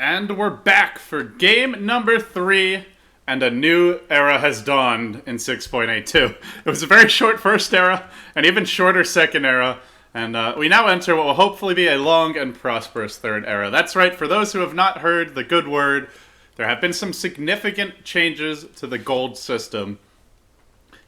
And we're back for game number 3, and a new era has dawned in 6.82. It was a very short first era, and even shorter second era, and we now enter what will hopefully be a long and prosperous third era. That's right, for those who have not heard the good word, there have been some significant changes to the gold system.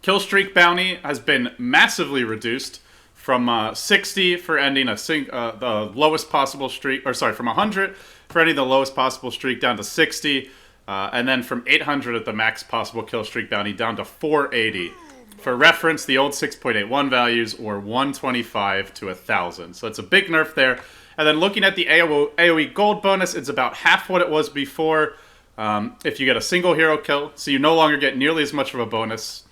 Killstreak bounty has been massively reduced from 60 for ending the lowest possible streak, or sorry, from 100 for ending the lowest possible streak down to 60, and then from 800 at the max possible kill streak bounty down to 480. For reference, the old 6.81 values were 125 to 1,000, so it's a big nerf there. And then looking at the AoE gold bonus, it's about half what it was before if you get a single hero kill, so you no longer get nearly as much of a bonus.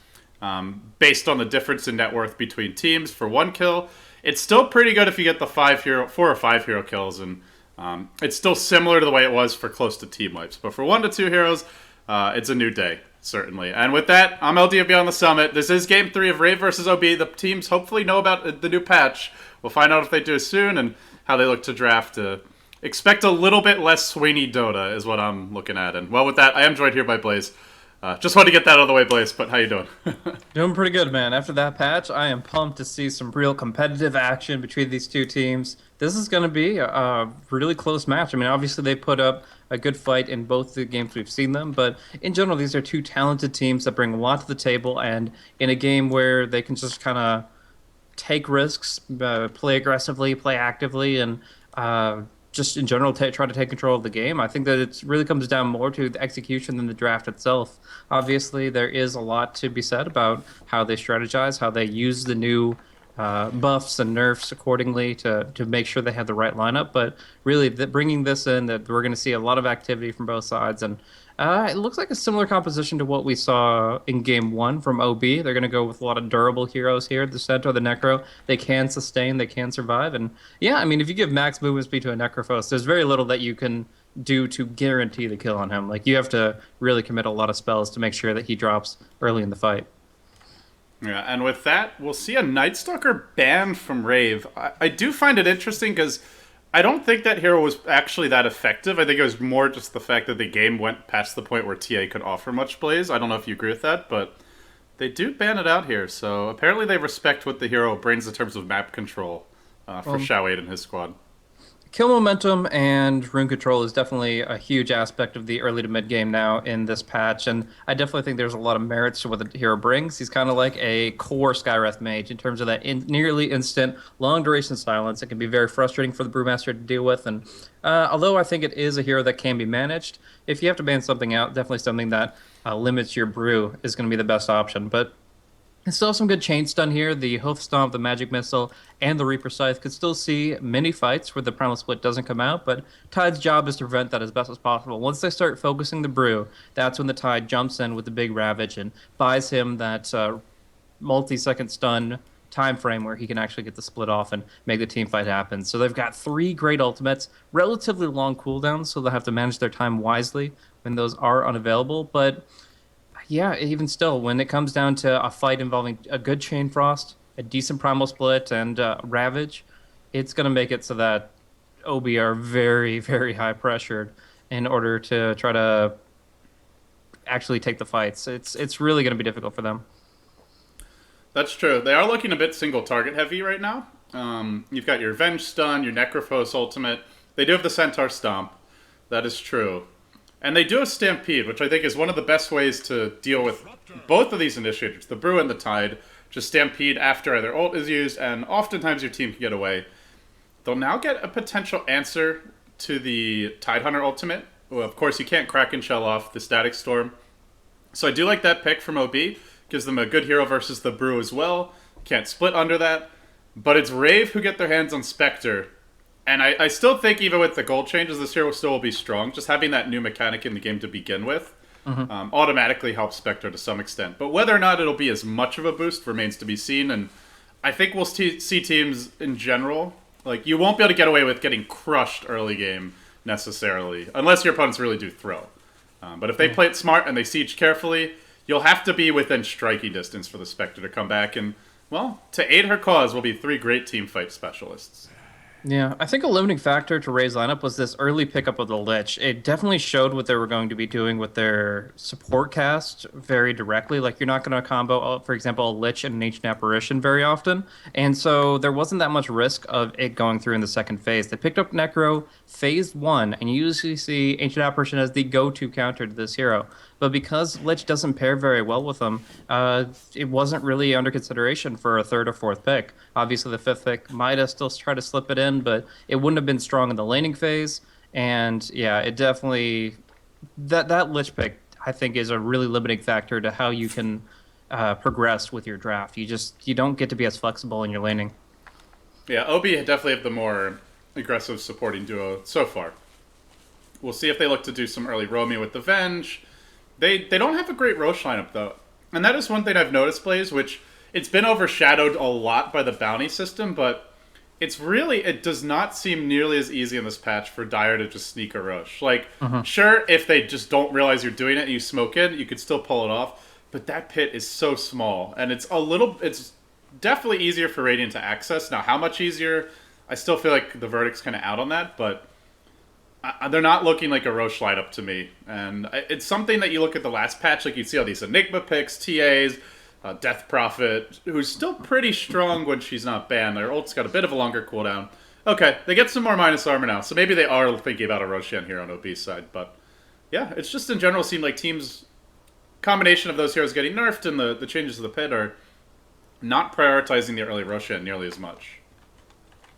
Based on the difference in net worth between teams for one kill. It's still pretty good if you get the 4 or 5 hero kills, and it's still similar to the way it was for close to team wipes. But for 1 to 2 heroes, it's a new day, certainly. And with that, I'm LDFB on the Summit. This is Game 3 of Rave versus OB. The teams hopefully know about the new patch. We'll find out if they do soon and how they look to draft. Expect a little bit less Sweeney Dota is what I'm looking at. And well, with that, I am joined here by Blaze. Just wanted to get that out of the way, Blaze, but how you doing? Doing pretty good, man. After that patch, I am pumped to see some real competitive action between these two teams. This is going to be a really close match. I mean, obviously they put up a good fight in both the games we've seen them, but in general, these are two talented teams that bring a lot to the table, and in a game where they can just kind of take risks, play aggressively, play actively, and just in general try to take control of the game. I think that it really comes down more to the execution than the draft itself. Obviously, there is a lot to be said about how they strategize, how they use the new buffs and nerfs accordingly to make sure they have the right lineup. But really, bringing this in, that we're going to see a lot of activity from both sides, and it looks like a similar composition to what we saw in Game 1 from OB. They're going to go with a lot of durable heroes here. The Centaur, the Necro, they can sustain, they can survive. And yeah, I mean, if you give max movement speed to a Necrophos, there's very little that you can do to guarantee the kill on him. Like, you have to really commit a lot of spells to make sure that he drops early in the fight. Yeah, and with that, we'll see a Night Stalker banned from Rave. I do find it interesting because I don't think that hero was actually that effective. I think it was more just the fact that the game went past the point where TA could offer much Blaze. I don't know if you agree with that, but they do ban it out here. So apparently they respect what the hero brings in terms of map control for Xiao 8 and his squad. Kill momentum and rune control is definitely a huge aspect of the early to mid game now in this patch, and I definitely think there's a lot of merits to what the hero brings. He's kind of like a core Skywrath mage in terms of that nearly instant, long duration silence. It can be very frustrating for the Brewmaster to deal with, and although I think it is a hero that can be managed, if you have to ban something out, definitely something that limits your brew is going to be the best option. But there's still some good chain stun here. The Hoof Stomp, the Magic Missile, and the Reaper Scythe could still see many fights where the Primal Split doesn't come out, but Tide's job is to prevent that as best as possible. Once they start focusing the brew, that's when the Tide jumps in with the big Ravage and buys him that multi-second stun time frame where he can actually get the split off and make the team fight happen. So they've got 3 great ultimates, relatively long cooldowns, so they'll have to manage their time wisely when those are unavailable, but yeah, even still, when it comes down to a fight involving a good Chain Frost, a decent Primal Split, and Ravage, it's going to make it so that OB are very, very high pressured in order to try to actually take the fights. It's really going to be difficult for them. That's true. They are looking a bit single target heavy right now. You've got your Revenge Stun, your Necrophos ultimate. They do have the Centaur Stomp. That is true. And they do have Stampede, which I think is one of the best ways to deal with both of these initiators, the Brew and the Tide. Just Stampede after either ult is used, and oftentimes your team can get away. They'll now get a potential answer to the Tidehunter ultimate. Well, of course, you can't Kraken Shell off the Static Storm. So I do like that pick from OB. Gives them a good hero versus the Brew as well. Can't split under that. But it's Rave who get their hands on Spectre. And I still think even with the gold changes, this hero still will be strong. Just having that new mechanic in the game to begin with automatically helps Spectre to some extent. But whether or not it'll be as much of a boost remains to be seen. And I think we'll see teams in general. Like, you won't be able to get away with getting crushed early game necessarily, unless your opponents really do throw. But if they play it smart and they siege carefully, you'll have to be within striking distance for the Spectre to come back. And, well, to aid her cause will be 3 great team fight specialists. Yeah, I think a limiting factor to Ray's lineup was this early pickup of the Lich. It definitely showed what they were going to be doing with their support cast very directly. Like, you're not going to combo, for example, a Lich and an Ancient Apparition very often. And so there wasn't that much risk of it going through in the second phase. They picked up Necro phase one, and you usually see Ancient Apparition as the go-to counter to this hero. But because Lich doesn't pair very well with them, it wasn't really under consideration for a third or fourth pick. Obviously, the fifth pick might have still tried to slip it in, but it wouldn't have been strong in the laning phase. And yeah, it definitely that Lich pick I think is a really limiting factor to how you can progress with your draft. You don't get to be as flexible in your laning. Yeah, OB definitely have the more aggressive supporting duo so far. We'll see if they look to do some early roaming with the Venge. They don't have a great Roche lineup though, and that is one thing I've noticed, Blaze, which it's been overshadowed a lot by the bounty system, but it does not seem nearly as easy in this patch for Dire to just sneak a Roche. Like, Mhm. sure, if they just don't realize you're doing it and you smoke it, you could still pull it off. But that pit is so small, and it's definitely easier for Radiant to access. Now, how much easier? I still feel like the verdict's kind of out on that, but they're not looking like a Roche lineup to me. And it's something that you look at the last patch, like you see all these Enigma picks, TAs, Death Prophet, who's still pretty strong when she's not banned. Their ult's got a bit of a longer cooldown. Okay, they get some more minus armor now, so maybe they are thinking about a Roshan here on OB's side. But yeah, it's just in general seemed like teams combination of those heroes getting nerfed and the changes to the pit are not prioritizing the early Roshan nearly as much.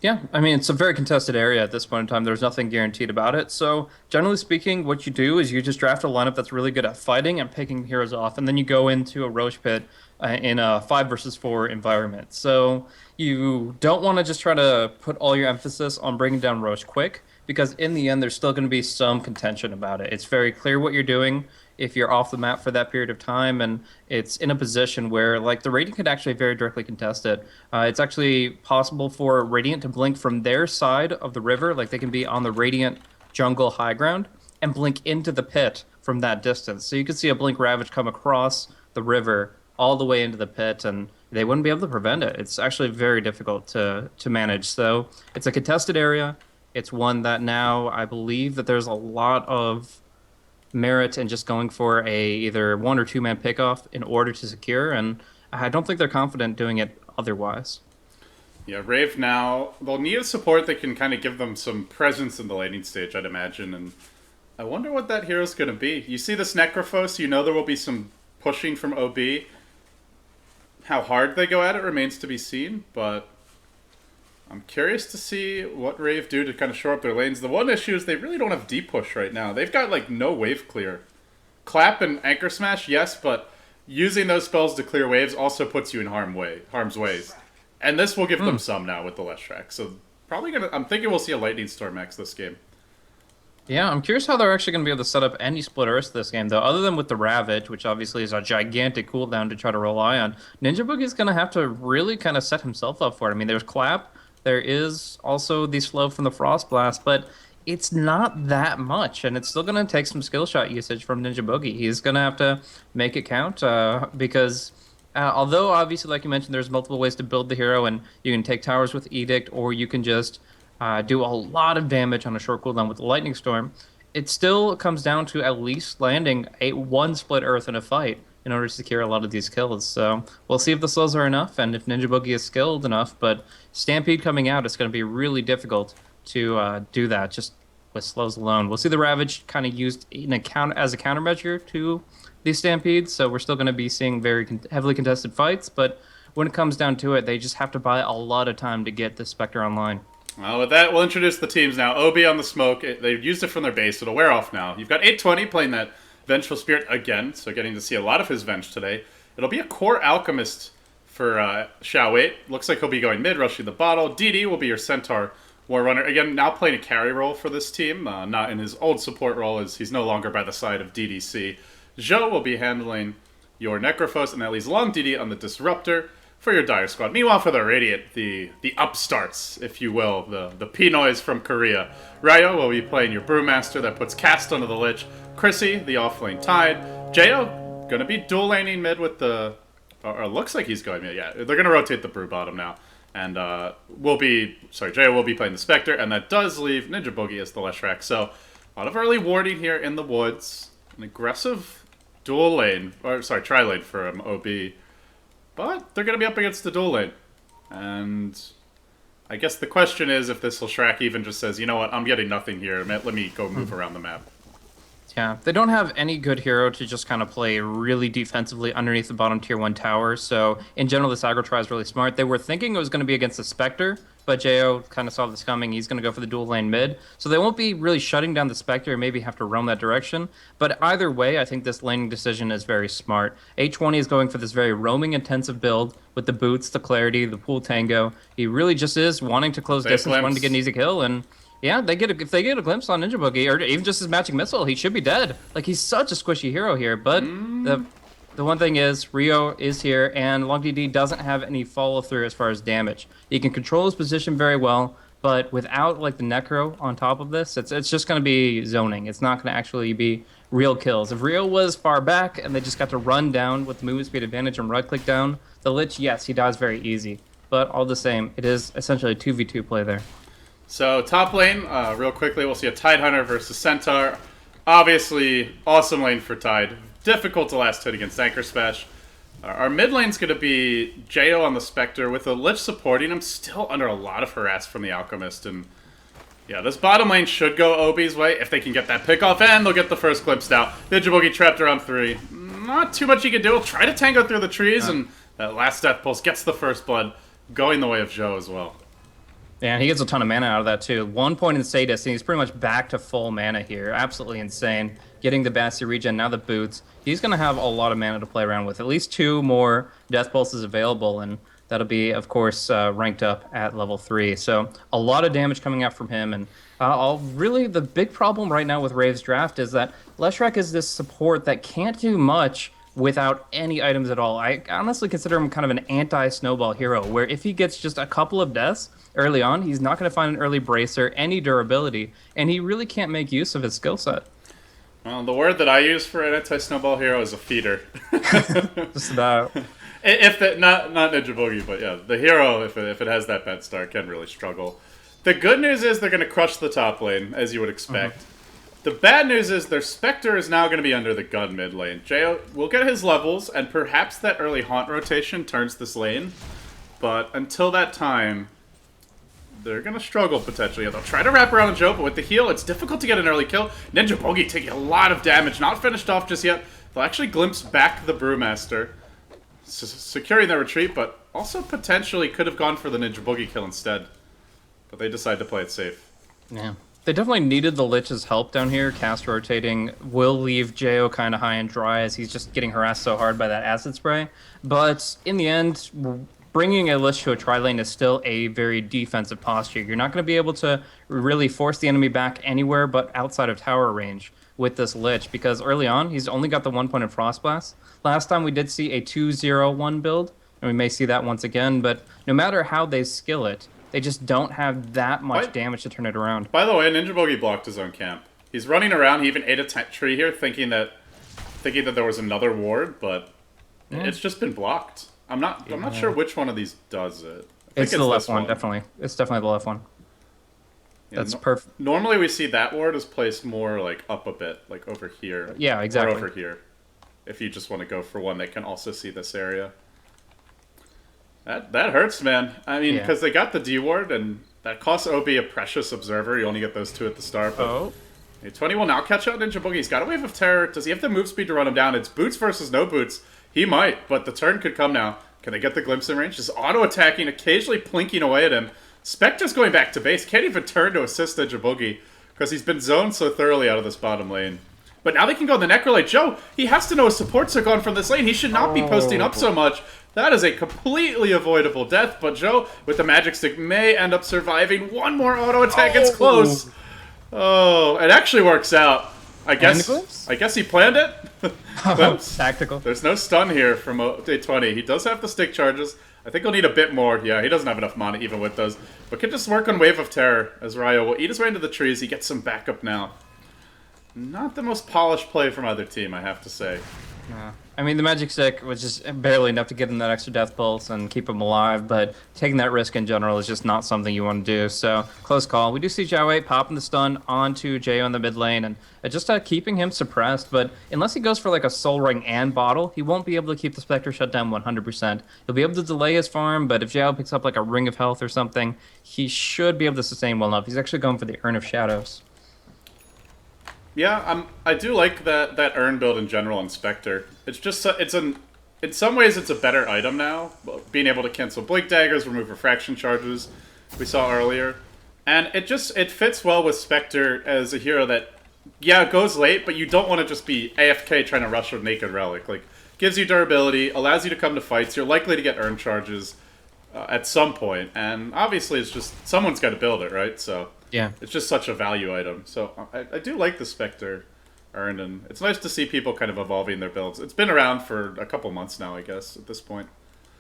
Yeah, I mean, it's a very contested area at this point in time. There's nothing guaranteed about it. So, generally speaking, what you do is you just draft a lineup that's really good at fighting and picking heroes off, and then you go into a Roche pit in a 5 versus 4 environment. So, you don't want to just try to put all your emphasis on bringing down Roche quick, because in the end, there's still going to be some contention about it. It's very clear what you're doing if you're off the map for that period of time, and it's in a position where, like, the Radiant could actually very directly contest it. It's actually possible for Radiant to blink from their side of the river, like they can be on the Radiant jungle high ground, and blink into the pit from that distance. So you could see a Blink Ravage come across the river all the way into the pit, and they wouldn't be able to prevent it. It's actually very difficult to manage. So it's a contested area. It's one that now I believe that there's a lot of merit in just going for a either 1 or 2 man pickoff in order to secure, and I don't think they're confident doing it otherwise. Yeah, Rave now, they'll need a support that can kind of give them some presence in the laning stage, I'd imagine, and I wonder what that hero's going to be. You see this Necrophos, you know there will be some pushing from OB. How hard they go at it remains to be seen, but I'm curious to see what Rave do to kind of shore up their lanes. The one issue is they really don't have deep push right now. They've got like no wave clear. Clap and Anchor Smash, yes, but using those spells to clear waves also puts you in harm's ways. And this will give them some now with the Leshrac. So I'm thinking we'll see a Lightning Storm X this game. Yeah, I'm curious how they're actually going to be able to set up any split Earths this game, though. Other than with the Ravage, which obviously is a gigantic cooldown to try to rely on, Ninja Boogie's going to have to really kind of set himself up for it. I mean, there's Clap, there is also the slow from the Frost Blast, but it's not that much, and it's still going to take some skill shot usage from Ninja Boogie. He's going to have to make it count because although obviously, like you mentioned, there's multiple ways to build the hero, and you can take towers with Edict, or you can just do a lot of damage on a short cooldown with the Lightning Storm. It still comes down to at least landing one split Earth in a fight in order to secure a lot of these kills. So we'll see if the slows are enough and if Ninja Boogie is skilled enough. But Stampede coming out, it's going to be really difficult to do that just with slows alone. We'll see the Ravage kind of used as a countermeasure to these Stampedes. So we're still going to be seeing very heavily contested fights. But when it comes down to it, they just have to buy a lot of time to get the Spectre online. Well, with that, we'll introduce the teams now. OB on the smoke. They've used it from their base. It'll wear off now. You've got 820 playing that Vengeful Spirit again, so getting to see a lot of his Venge today. It'll be a core Alchemist for Xiao Wei. Looks like he'll be going mid, rushing the bottle. DD will be your Centaur War Runner. Again, now playing a carry role for this team, not in his old support role, as he's no longer by the side of DDC. Zhou will be handling your Necrophos, and that leaves Long DD on the Disruptor for your Dire Squad. Meanwhile, for the Radiant, the upstarts, if you will, the Pinoys from Korea, Ryo will be playing your Brewmaster that puts cast onto the Lich. Chrissy, the offlane Tide. Jo, gonna be dual laning mid with the... Or looks like he's going mid, yeah. They're gonna rotate the Brew bottom now. And Jayo will be playing the Spectre, and that does leave Ninja Boogie as the Leshrac. So, a lot of early warding here in the woods. An aggressive dual lane, tri-lane for OB. But they're going to be up against the dual lane. And I guess the question is if this Leshrac even just says, you know what, I'm getting nothing here. Let me go move around the map. Yeah, they don't have any good hero to just kind of play really defensively underneath the bottom tier 1 tower, so in general this aggro try is really smart. They were thinking it was going to be against the Spectre, but Jayo kind of saw this coming. He's going to go for the dual lane mid, so they won't be really shutting down the Spectre and maybe have to roam that direction, but either way, I think this laning decision is very smart. H20 is going for this very roaming intensive build with the boots, the clarity, the pool tango. He really just is wanting to close distance, wanting to get an easy kill, and yeah, if they get a glimpse on Ninja Boogie, or even just his matching missile, he should be dead. Like, he's such a squishy hero here, but the one thing is, Rio is here, and Long DD doesn't have any follow-through as far as damage. He can control his position very well, but without, like, the Necro on top of this, it's just going to be zoning. It's not going to actually be real kills. If Rio was far back, and they just got to run down with the movement speed advantage and right-click down, the Lich, yes, he dies very easy. But all the same, it is essentially a 2v2 play there. So top lane, real quickly, we'll see a Tidehunter versus Centaur. Obviously, awesome lane for Tide. Difficult to last hit against Anchor Smash. Our mid lane's going to be Jayo on the Spectre, with the Lich supporting him, still under a lot of harass from the Alchemist. And yeah, this bottom lane should go OB's way if they can get that pick off, and they'll get the first glimpse now. Ninja Boogie trapped around 3. Not too much he can do. He'll try to tango through the trees, and that last Death Pulse gets the first blood, going the way of Joe as well. Yeah, he gets a ton of mana out of that, too. 1 point in Sadist, and he's pretty much back to full mana here. Absolutely insane. Getting the Bastion regen, now the boots. He's going to have a lot of mana to play around with. At least 2 more Death Pulses available, and that'll be, of course, ranked up at level 3. So a lot of damage coming out from him, and really the big problem right now with Rave's draft is that Leshrac is this support that can't do much without any items at all. I honestly consider him kind of an anti-snowball hero, where if he gets just a couple of deaths early on, he's not going to find an early bracer, any durability, and he really can't make use of his skill set. Well, the word that I use for an anti-snowball hero is a feeder. Just about. Not Ninja Boogie, but yeah, the hero, if it has that bad start, can really struggle. The good news is they're going to crush the top lane, as you would expect. The bad news is their Spectre is now going to be under the gun mid lane. Jayo will get his levels, and perhaps that early Haunt rotation turns this lane. But until that time, they're going to struggle potentially. They'll try to wrap around Joe, but with the heal, it's difficult to get an early kill. Ninja Boogie taking a lot of damage, not finished off just yet. They'll actually glimpse back the Brewmaster, securing their retreat, but also potentially could have gone for the Ninja Boogie kill instead. But they decide to play it safe. Yeah. They definitely needed the Lich's help down here. Cast rotating will leave Jayo kind of high and dry as he's just getting harassed so hard by that acid spray. But in the end, bringing a Lich to a tri-lane is still a very defensive posture. You're not going to be able to really force the enemy back anywhere but outside of tower range with this Lich, because early on, he's only got the 1 point of Frost Blast. Last time we did see a 2-0-1 build, and we may see that once again, but no matter how they skill it, they just don't have that much damage to turn it around. By the way, Ninja Boogie blocked his own camp. He's running around. He even ate a tree here, thinking that there was another ward, but it's just been blocked. I'm not sure which one of these does it. It's the left one, definitely. It's definitely the left one. Yeah, that's perfect. Normally we see that ward is placed more like up a bit, like over here. Yeah, exactly. Or over here. If you just want to go for one that can also see this area. That hurts, man. I mean, because they got the D ward, and that costs OB a precious observer. You only get those 2 at the start. But 20 will now catch out Ninja Boogie. He's got a wave of terror. Does he have the move speed to run him down? It's boots versus no boots. He might, but the turn could come now. Can they get the glimpse in range? Just auto-attacking, occasionally plinking away at him. Spectre's going back to base. Can't even turn to assist Ninja Boogie because he's been zoned so thoroughly out of this bottom lane. But now they can go in the Necrolate. Joe, he has to know his supports are gone from this lane. He should not be posting up so much. That is a completely avoidable death, but Joe, with the Magic Stick, may end up surviving. One more auto attack, it's close. Oh, it actually works out. I guess he planned it. Tactical. There's no stun here from day 20. He does have the stick charges. I think he'll need a bit more. Yeah, he doesn't have enough mana even with those. But can just work on Wave of Terror as Ryo will eat his way into the trees. He gets some backup now. Not the most polished play from either team, I have to say. Yeah. I mean, the Magic Stick was just barely enough to get him that extra death pulse and keep him alive, but taking that risk in general is just not something you want to do. So, close call. We do see Zhao Wei popping the stun onto Jo in the mid lane and just keeping him suppressed. But unless he goes for like a Soul Ring and bottle, he won't be able to keep the Spectre shut down 100%. He'll be able to delay his farm, but if Zhao picks up like a Ring of Health or something, he should be able to sustain well enough. He's actually going for the Urn of Shadows. Yeah, I do like that urn build in general on Spectre. It's just in some ways it's a better item now, being able to cancel blink daggers, remove refraction charges we saw earlier, and it fits well with Spectre as a hero that yeah, it goes late, but you don't want to just be AFK trying to rush a naked relic. Like, gives you durability, allows you to come to fights. You're likely to get urn charges at some point, and obviously it's just someone's got to build it, right? So Yeah. it's just such a value item. So I do like the Spectre urn, and it's nice to see people kind of evolving their builds. It's been around for a couple months now, I guess, at this point.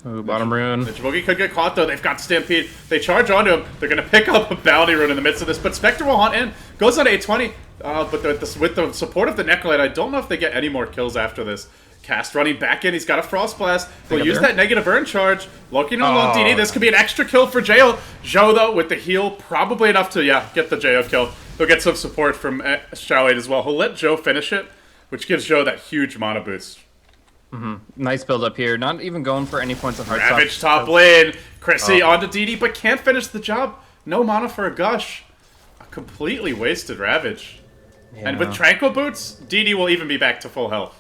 Ooh, bottom rune. The Jaboogie could get caught, though. They've got Stampede. They charge onto him. They're going to pick up a bounty rune in the midst of this, but Spectre will hunt in. Goes on 820, but with the support of the Necrolite, I don't know if they get any more kills after this. Cast running back in. He's got a Frost Blast. They'll use that negative urn charge. Looking on long DD. This could be an extra kill for Jo. Jo, though, with the heal, probably enough to, yeah, get the Jo kill. He'll get some support from Xiao as well. He'll let Jo finish it, which gives Jo that huge mana boost. Nice build up here. Not even going for any points of heart. Ravage top lane. Chrissy onto DD, but can't finish the job. No mana for a Gush. A completely wasted Ravage. Yeah. And with Tranquil Boots, DD will even be back to full health.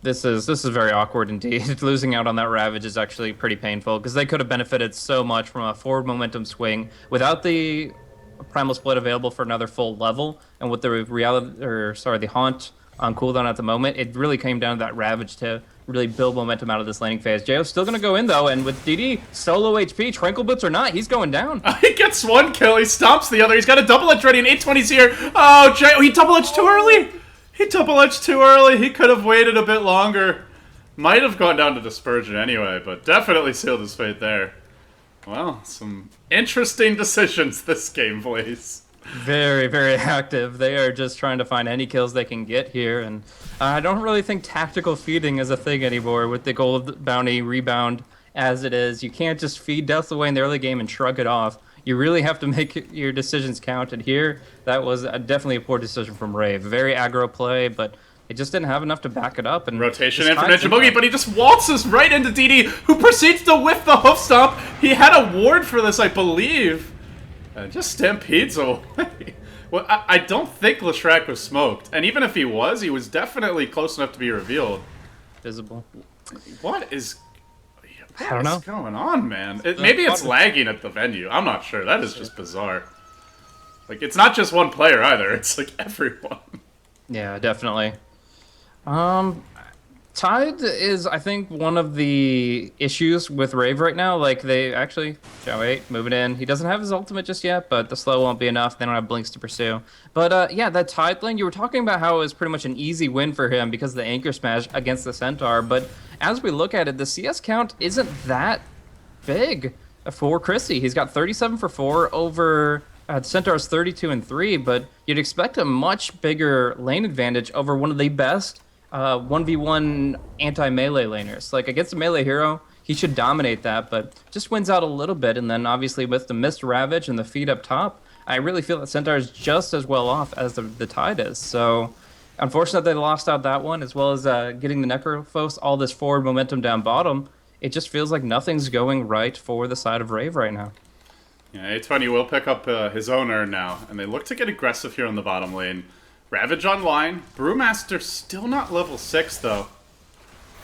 This is very awkward indeed. Losing out on that Ravage is actually pretty painful because they could have benefited so much from a forward momentum swing without the Primal Split available for another full level, and with the the Haunt on cooldown at the moment, it really came down to that Ravage to really build momentum out of this laning phase. Jao's still going to go in, though, and with DD solo HP, Tranquil Boots or not, he's going down. He gets one kill, he stomps the other, he's got a double edge ready, and 820's here. Oh, Jo, he double edged too early! He double edged too early, he could have waited a bit longer. Might have gone down to Dispersion anyway, but definitely sealed his fate there. Well, some interesting decisions this game plays. Very, very active. They are just trying to find any kills they can get here, and I don't really think tactical feeding is a thing anymore with the gold bounty rebound as it is. You can't just feed death away in the early game and shrug it off. You really have to make your decisions count, and here, that was definitely a poor decision from Rave. Very aggro play, but it just didn't have enough to back it up. And rotation in from Ninja Boogie, but he just waltzes right into DD, who proceeds to whiff the hoof stomp. He had a ward for this, I believe. Just stampedes away. Well, I don't think Leshrac was smoked. And even if he was definitely close enough to be revealed. Visible. What is going on, man? Maybe it's lagging at the venue. I'm not sure. That is just bizarre. Like, it's not just one player either. It's like everyone. Yeah, definitely. Tide is, I think, one of the issues with Rave right now. Like, they actually, Zhao 8 moving in. He doesn't have his ultimate just yet, but the slow won't be enough. They don't have blinks to pursue. But, yeah, that Tide lane, you were talking about how it was pretty much an easy win for him because of the Anchor Smash against the Centaur. But as we look at it, the CS count isn't that big for Chrissy. He's got 37 for 4 over Centaur's 32 and 3, but you'd expect a much bigger lane advantage over one of the best 1v1 anti-melee laners. Like, against a melee hero, he should dominate that, but just wins out a little bit, and then obviously with the missed Ravage and the feed up top, I really feel that Centaur is just as well off as the Tide is. So, unfortunate they lost out that one, as well as getting the Necrophos, all this forward momentum down bottom. It just feels like nothing's going right for the side of Rave right now. Yeah, 820 will pick up his own urn now, and they look to get aggressive here on the bottom lane. Ravage online. Brewmaster still not level 6, though.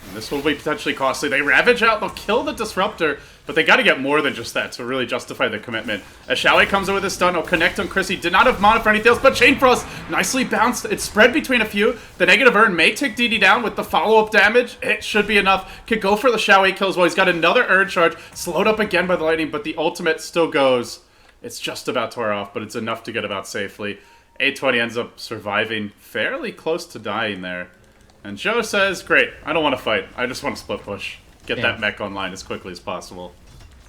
And this will be potentially costly. They Ravage out. They'll kill the Disruptor, but they got to get more than just that to really justify the commitment. As Xiao comes in with his stun, he'll connect on Chrissy. Did not have mana for anything else, but Chain Frost nicely bounced. It's spread between a few. The negative urn may take DD down with the follow-up damage. It should be enough. Could go for the Xiao kill as well. He's got another urn charge. Slowed up again by the lightning, but the ultimate still goes. It's just about to wear off, but it's enough to get about safely. 820 ends up surviving fairly close to dying there. And Jo says, great, I don't want to fight. I just want to split push. Get that mech online as quickly as possible.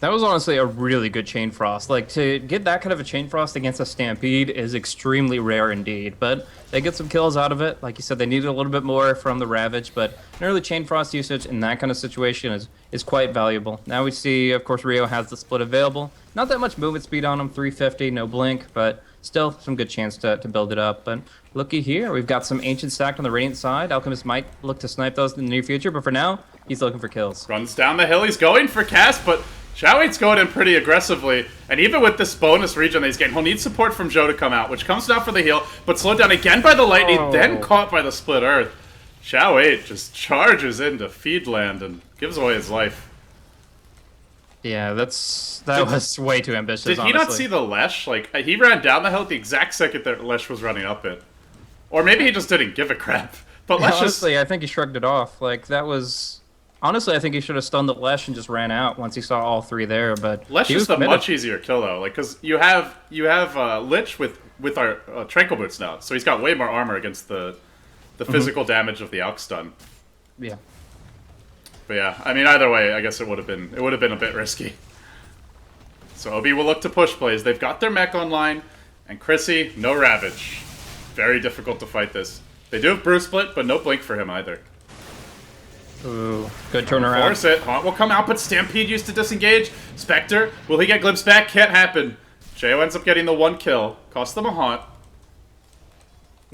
That was honestly a really good Chain Frost. Like, to get that kind of a Chain Frost against a Stampede is extremely rare indeed. But they get some kills out of it. Like you said, they needed a little bit more from the Ravage, but an early Chain Frost usage in that kind of situation is quite valuable. Now we see, of course, Rio has the split available. Not that much movement speed on him, 350, no blink, but still some good chance to build it up. But looky here, we've got some Ancient stacked on the Radiant side. Alchemist might look to snipe those in the near future, but for now, he's looking for kills. Runs down the hill, he's going for cast, but Xiaowe's going in pretty aggressively, and even with this bonus regen that he's getting, he'll need support from Zhou to come out, which comes down for the heal, but slowed down again by the lightning, then caught by the split earth. Xiao just charges into Feedland and gives away his life. Yeah, that was way too ambitious, Did he not see the Lesh? Like, he ran down the hill the exact second that Lesh was running up it. Or maybe he just didn't give a crap. But Lesh honestly, I think he shrugged it off. Like, that was... Honestly, I think he should have stunned the Lesh and just ran out once he saw all three there. But Lesh is the much easier kill though, like because you have Lich with our Tranquil Boots now, so he's got way more armor against the physical damage of the Alch stun. Yeah. But yeah, I mean either way, I guess it would have been a bit risky. So OB will look to push plays. They've got their mech online, and Chrissy no Ravage. Very difficult to fight this. They do have Brew Split, but no blink for him either. Ooh, good turnaround. Force it. Haunt will come out, but Stampede used to disengage. Spectre, will he get glimpsed back? Can't happen. Jo ends up getting the 1 kill. Cost them a Haunt.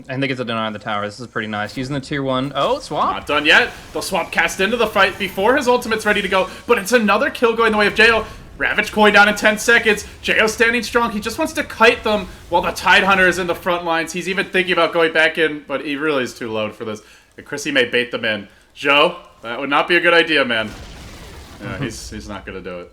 And they get to deny the tower. This is pretty nice. Using the tier 1. Oh, swap. Not done yet. They'll swap cast into the fight before his ultimate's ready to go, but it's another kill going the way of Jo. Ravage coin down in 10 seconds. Jo standing strong. He just wants to kite them while the Tidehunter is in the front lines. He's even thinking about going back in, but he really is too low for this. And Chrissy may bait them in. Jo, that would not be a good idea, man. Yeah, he's not going to do it.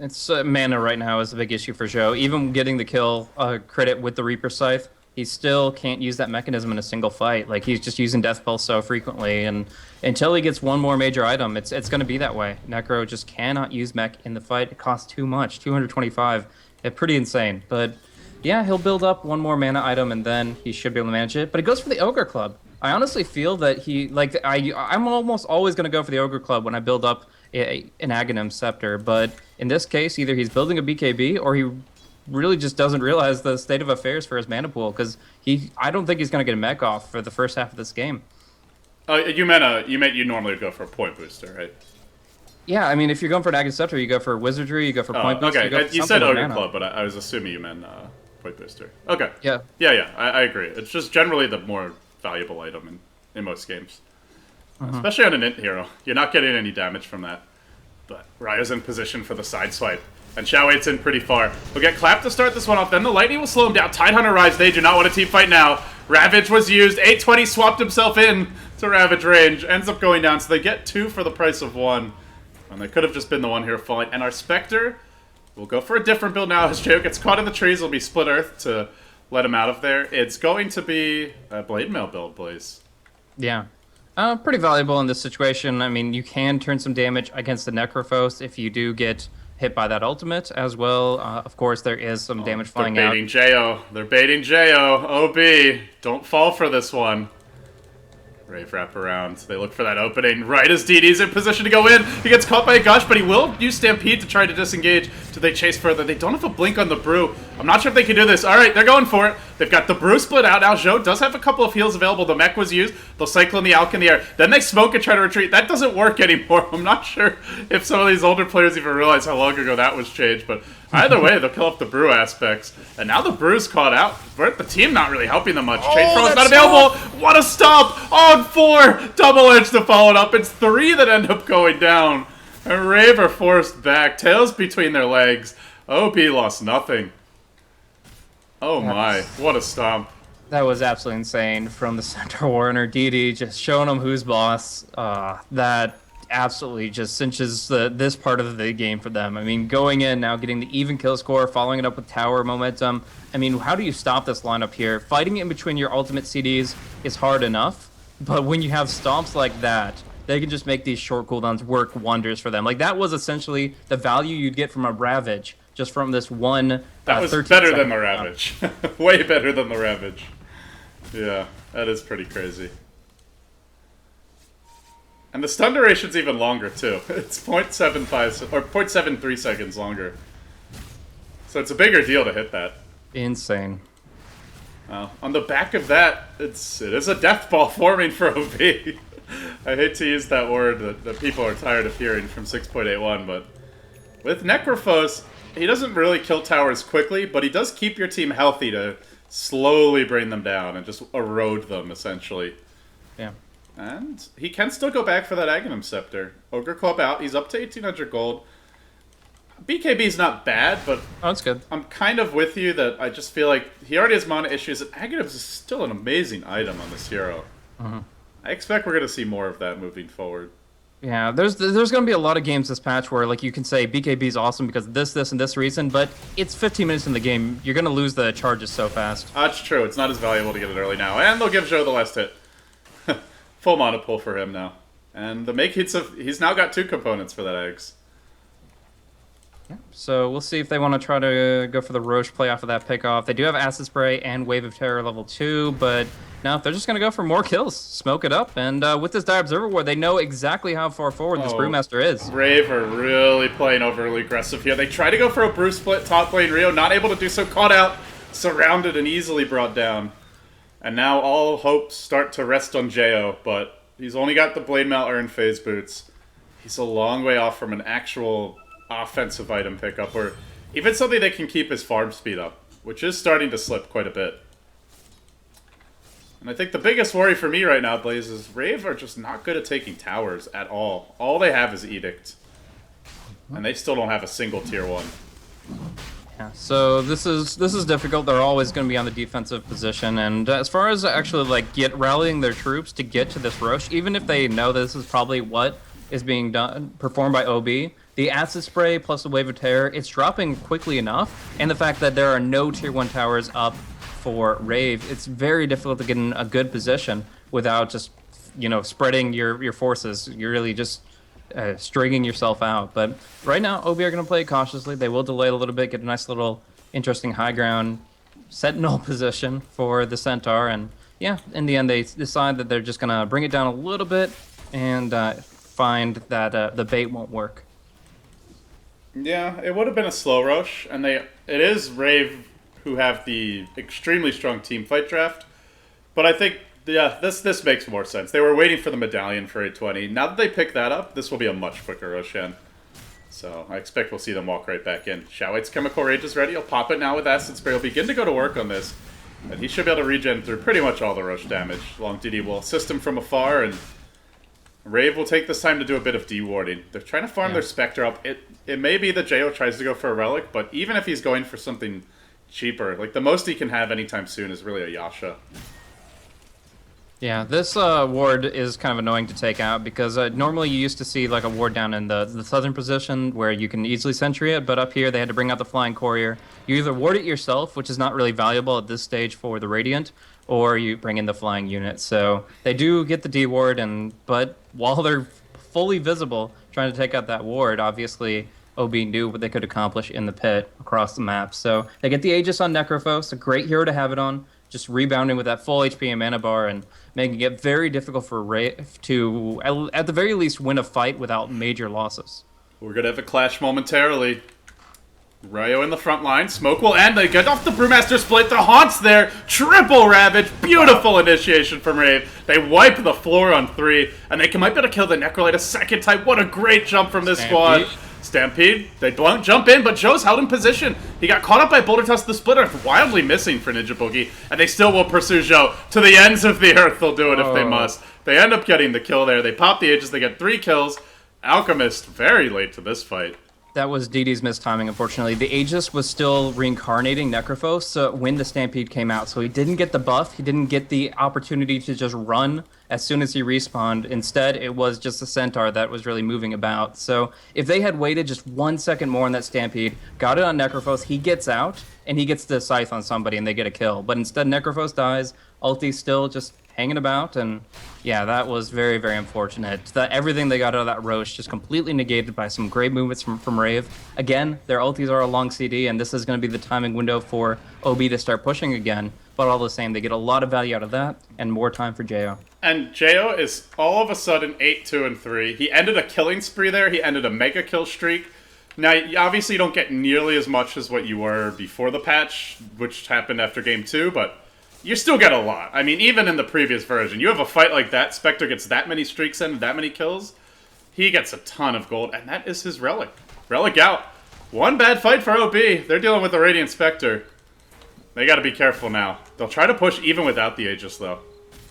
It's mana right now is a big issue for Jo. Even getting the kill credit with the Reaper Scythe, he still can't use that mechanism in a single fight. Like, he's just using Death Pulse so frequently, and until he gets one more major item, it's going to be that way. Necro just cannot use mech in the fight. It costs too much, 225. It's pretty insane. But yeah, he'll build up one more mana item, and then he should be able to manage it. But it goes for the Ogre Club. I honestly feel that he, like, I'm almost always going to go for the Ogre Club when I build up an Aghanim Scepter, but in this case, either he's building a BKB or he really just doesn't realize the state of affairs for his mana pool, because I don't think he's going to get a mech off for the first half of this game. You meant you normally would go for a point booster, right? Yeah, I mean, if you're going for an Aghanim Scepter, you go for Wizardry, you go for point booster. Okay, you said Ogre Club, but I was assuming you meant point booster. Okay. Yeah. Yeah, I agree. It's just generally the more valuable item in most games. Especially on an int hero. You're not getting any damage from that. But Ryo's in position for the side swipe. And Xiaowe's in pretty far. He'll get clapped to start this one off, then the lightning will slow him down. Tidehunter arrives, they do not want a team fight now. Ravage was used, 820 swapped himself in to Ravage range. Ends up going down, so they get 2 for the price of 1. And they could have just been the one here falling. And our Spectre will go for a different build now. As Jo gets caught in the trees, will be Split Earth to let him out of there. It's going to be a Blade Mail build, Blaze. Yeah. Pretty valuable in this situation. I mean, you can turn some damage against the Necrophos if you do get hit by that ultimate as well. Of course, there is some damage flying out. They're baiting Jo. They're baiting Jo. OB, don't fall for this one. Rave wrap around. They look for that opening right as DD's in position to go in. He gets caught by a gush, but he will use Stampede to try to disengage. Do they chase further? They don't have a blink on the Brew. I'm not sure if they can do this. All right, they're going for it. They've got the Brew split out. Now Jo does have a couple of heals available. The mech was used. They'll Cyclone the Alch in the air. Then they smoke and try to retreat. That doesn't work anymore. I'm not sure if some of these older players even realize how long ago that was changed, but either way, they'll kill off the Brew aspects. And now the Brew's caught out. The team not really helping them much. Chain Throw's not available. What a stomp! On 4! Double edge to follow it up. It's 3 that end up going down. And Rave are forced back. Tails between their legs. OB lost nothing. Oh my, what a stomp. That was absolutely insane from the center Warner. DD just showing them who's boss. That absolutely just cinches this part of the game for them. I mean, going in now, getting the even kill score, following it up with tower momentum. I mean, how do you stop this lineup here? Fighting in between your ultimate CDs is hard enough, but when you have stomps like that, they can just make these short cooldowns work wonders for them. Like, that was essentially the value you'd get from a Ravage, just from this one. That was better than the Ravage. Way better than the Ravage. Yeah, that is pretty crazy. And the stun duration's even longer, too. It's 0.75 or 0.73 seconds longer. So it's a bigger deal to hit that. Insane. On the back of that, it is a death ball forming for OB. I hate to use that word that people are tired of hearing from 6.81, but with Necrophos, he doesn't really kill towers quickly, but he does keep your team healthy to slowly bring them down and just erode them, essentially. Yeah. And he can still go back for that Aghanim Scepter. Ogre Club out, he's up to 1,800 gold. BKB's not bad, but Oh, that's good. I'm kind of with you that I just feel like he already has mana issues, and Aghanim's is still an amazing item on this hero. I expect we're going to see more of that moving forward. Yeah, there's going to be a lot of games this patch where like you can say BKB is awesome because of this, and this reason, but it's 15 minutes in the game. You're going to lose the charges so fast. That's true. It's not as valuable to get it early now. And they'll give Joe the last hit. Full mana pull for him now. And the make hits he's now got 2 components for that eggs. Yeah. So we'll see if they want to try to go for the Roche play off of that pickoff. They do have Acid Spray and Wave of Terror level 2, but no, they're just going to go for more kills, smoke it up, and with this Dire Observer Ward, they know exactly how far forward this Brewmaster is. Rave are really playing overly aggressive here. They try to go for a Brew split top lane Rio, not able to do so, caught out, surrounded, and easily brought down. And now all hopes start to rest on Jo, but he's only got the Blade Mail Urn Phase Boots. He's a long way off from an actual offensive item pickup, or even something that can keep his farm speed up, which is starting to slip quite a bit. And I think the biggest worry for me right now, Blaze, is Rave are just not good at taking towers at all. All they have is Edict. And they still don't have a single tier 1. Yeah, so this is difficult. They're always going to be on the defensive position, and as far as actually like rallying their troops to get to this Roche, even if they know this is probably what is being performed by OB, the Acid Spray plus the Wave of Terror, it's dropping quickly enough, and the fact that there are no tier 1 towers up for Rave, it's very difficult to get in a good position without just, spreading your forces. You're really just stringing yourself out. But right now, OB are going to play it cautiously. They will delay it a little bit, get a nice little interesting high ground sentinel position for the Centaur, and yeah, in the end, they decide that they're just going to bring it down a little bit and find that the bait won't work. Yeah, it would have been a slow rush, and it is Rave who have the extremely strong team fight draft, but I think this makes more sense. They were waiting for the medallion for 820. Now that they pick that up, this will be a much quicker Roshan. So I expect we'll see them walk right back in. Shao-Wait's Chemical Rage is ready. He'll pop it now with Acid Spray. He'll begin to go to work on this, and he should be able to regen through pretty much all the Roche damage. Long DD will assist him from afar, and Rave will take this time to do a bit of dewarding. They're trying to farm their Spectre up. It may be that Jo tries to go for a Relic, but even if he's going for something cheaper, like the most he can have anytime soon is really a Yasha. Yeah, this ward is kind of annoying to take out because normally you used to see like a ward down in the southern position where you can easily sentry it, but up here they had to bring out the Flying Courier. You either ward it yourself, which is not really valuable at this stage for the Radiant, or you bring in the flying unit. So they do get the D ward, but while they're fully visible trying to take out that ward, obviously OB knew what they could accomplish in the pit across the map. So they get the Aegis on Necrophos, a great hero to have it on, just rebounding with that full HP and mana bar and making it very difficult for Rave to, at the very least, win a fight without major losses. We're going to have a clash momentarily. Ryo in the front line. Smoke will end. They get off the Brewmaster split. The Haunts there. Triple Ravage. Beautiful initiation from Rave. They wipe the floor on 3, and they might be able to kill the Necrolite a second time. What a great jump from this squad. Stampede. They don't jump in, but Joe's held in position. He got caught up by Boulder Tusk the Splitter, wildly missing for Ninja Boogie, and they still will pursue Joe to the ends of the earth. They'll do it if they must. They end up getting the kill there. They pop the Aegis. They get 3 kills. Alchemist very late to this fight. That was DD's missed timing, unfortunately. The Aegis was still reincarnating Necrophos when the Stampede came out, so he didn't get the buff. He didn't get the opportunity to just run as soon as he respawned. Instead, it was just a Centaur that was really moving about. So if they had waited just 1 second more on that Stampede, got it on Necrophos, he gets out, and he gets the Scythe on somebody, and they get a kill. But instead, Necrophos dies, Ulti's still just hanging about, and yeah, that was very, very unfortunate. Everything they got out of that Roche just completely negated by some great movements from Rave. Again, their ultis are a long CD, and this is going to be the timing window for OB to start pushing again. but all the same, they get a lot of value out of that and more time for Jo. And Jo is all of a sudden 8-2-3. He ended a killing spree there. He ended a mega kill streak. Now, obviously, you don't get nearly as much as what you were before the patch, which happened after Game 2, but you still get a lot. I mean, even in the previous version, you have a fight like that, Spectre gets that many streaks in, that many kills, he gets a ton of gold, and that is his Relic. Relic out. One bad fight for OB. They're dealing with the Radiant Spectre. They gotta be careful now. They'll try to push even without the Aegis, though.